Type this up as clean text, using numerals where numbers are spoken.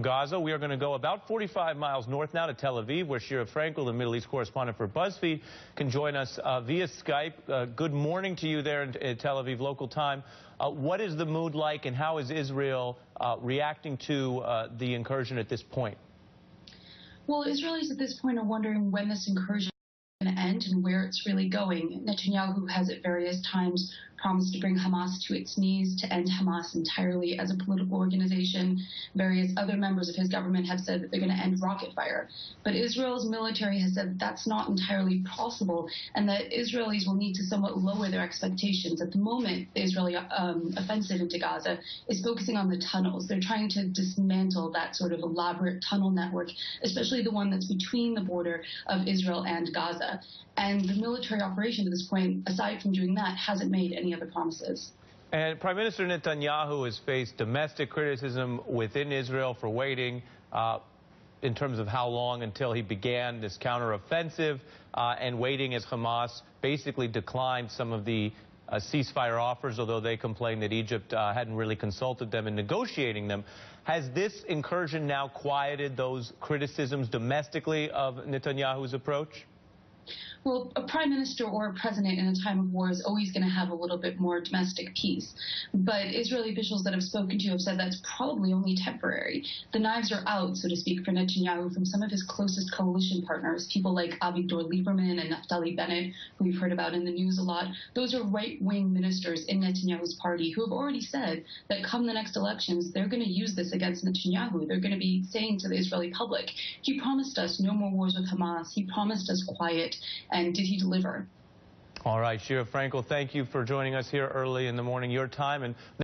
Gaza. We are going to go about 45 miles north now to Tel Aviv, where Sheera Frenkel, the Middle East correspondent for BuzzFeed, can join us via Skype. Good morning to you there in Tel Aviv, local time. What is the mood like, and how is Israel reacting to the incursion at this point? Well, Israelis at this point are wondering when this incursion is going to end and where it's really going. Netanyahu has at various times promised to bring Hamas to its knees, to end Hamas entirely as a political organization. Various other members of his government have said that they're going to end rocket fire. But Israel's military has said that's not entirely possible, and that Israelis will need to somewhat lower their expectations. At the moment, the Israeli offensive into Gaza is focusing on the tunnels. They're trying to dismantle that sort of elaborate tunnel network, especially the one that's between the border of Israel and Gaza. And the military operation at this point, aside from doing that, hasn't made any other promises. And Prime Minister Netanyahu has faced domestic criticism within Israel for waiting in terms of how long until he began this counteroffensive and waiting as Hamas basically declined some of the ceasefire offers, although they complained that Egypt hadn't really consulted them in negotiating them. Has this incursion now quieted those criticisms domestically of Netanyahu's approach? Well, a prime minister or a president in a time of war is always going to have a little bit more domestic peace. But Israeli officials that I've spoken to have said that's probably only temporary. The knives are out, so to speak, for Netanyahu from some of his closest coalition partners, people like Avigdor Lieberman and Naftali Bennett, who we've heard about in the news a lot. Those are right-wing ministers in Netanyahu's party who have already said that come the next elections, they're going to use this against Netanyahu. They're going to be saying to the Israeli public, he promised us no more wars with Hamas. He promised us quiet. And did he deliver? All right, Sheera Frenkel, thank you for joining us here early in the morning, your time. And